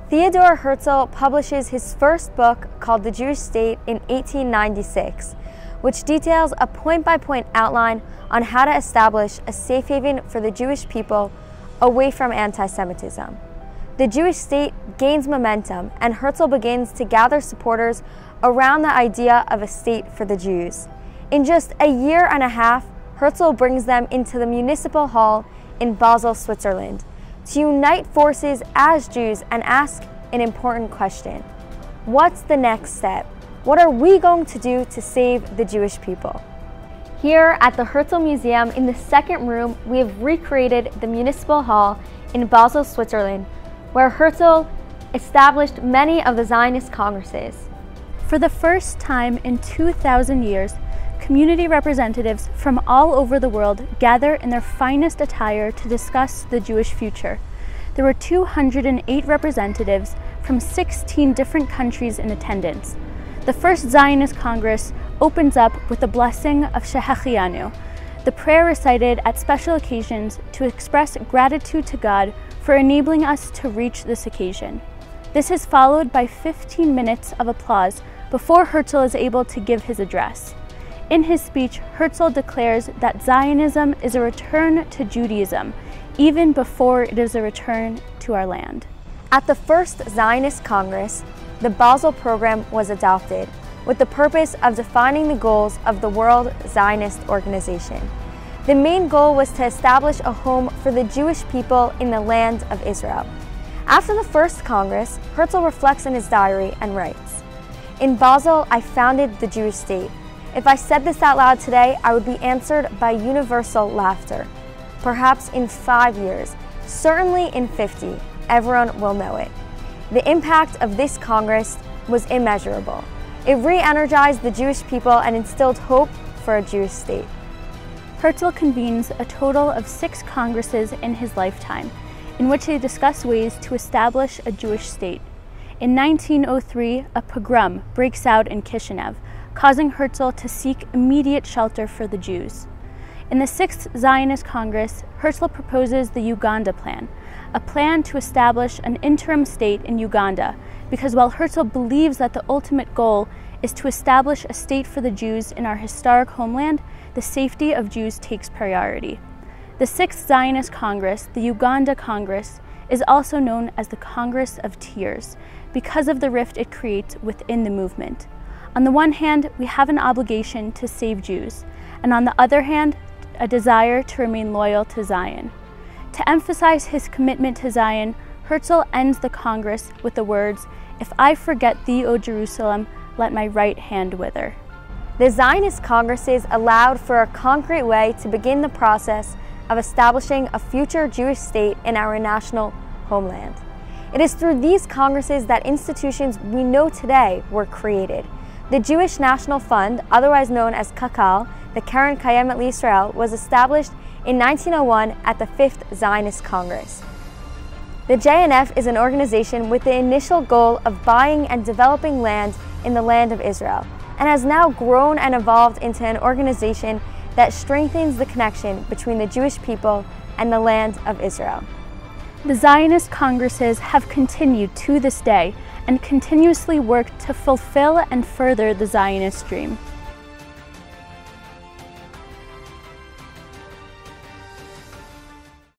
Theodor Herzl publishes his first book called The Jewish State in 1896, which details a point-by-point outline on how to establish a safe haven for the Jewish people away from anti-Semitism. The Jewish state gains momentum, and Herzl begins to gather supporters around the idea of a state for the Jews. In just a year and a half, Herzl brings them into the municipal hall in Basel, Switzerland, to unite forces as Jews and ask an important question. What's the next step? What are we going to do to save the Jewish people? Here at the Herzl Museum in the second room, we have recreated the municipal hall in Basel, Switzerland, where Herzl established many of the Zionist congresses. For the first time in 2,000 years, community representatives from all over the world gather in their finest attire to discuss the Jewish future. There were 208 representatives from 16 different countries in attendance. The first Zionist Congress opens up with the blessing of Shehechianu, the prayer recited at special occasions to express gratitude to God for enabling us to reach this occasion. This is followed by 15 minutes of applause before Herzl is able to give his address. In his speech, Herzl declares that Zionism is a return to Judaism, even before it is a return to our land. At the first Zionist Congress, the Basel Program was adopted, with the purpose of defining the goals of the World Zionist Organization. The main goal was to establish a home for the Jewish people in the land of Israel. After the first Congress, Herzl reflects in his diary and writes, "In Basel, I founded the Jewish state. If I said this out loud today, I would be answered by universal laughter. Perhaps in 5 years, certainly in 50, everyone will know it." The impact of this Congress was immeasurable. It re-energized the Jewish people and instilled hope for a Jewish state. Herzl convenes a total of 6 congresses in his lifetime, in which they discuss ways to establish a Jewish state. In 1903, a pogrom breaks out in Kishinev, causing Herzl to seek immediate shelter for the Jews. In the 6th Zionist Congress, Herzl proposes the Uganda Plan, a plan to establish an interim state in Uganda, because while Herzl believes that the ultimate goal is to establish a state for the Jews in our historic homeland, the safety of Jews takes priority. The 6th Zionist Congress, the Uganda Congress, is also known as the Congress of Tears, because of the rift it creates within the movement. On the one hand, we have an obligation to save Jews, and on the other hand, a desire to remain loyal to Zion. To emphasize his commitment to Zion, Herzl ends the Congress with the words, "If I forget thee, O Jerusalem, let my right hand wither." The Zionist Congresses allowed for a concrete way to begin the process of establishing a future Jewish state in our national homeland. It is through these Congresses that institutions we know today were created. The Jewish National Fund, otherwise known as Kakal, the Keren Kayemet L'Yisrael, was established in 1901 at the 5th Zionist Congress. The JNF is an organization with the initial goal of buying and developing land in the land of Israel, and has now grown and evolved into an organization that strengthens the connection between the Jewish people and the land of Israel. The Zionist Congresses have continued to this day and continuously work to fulfill and further the Zionist dream.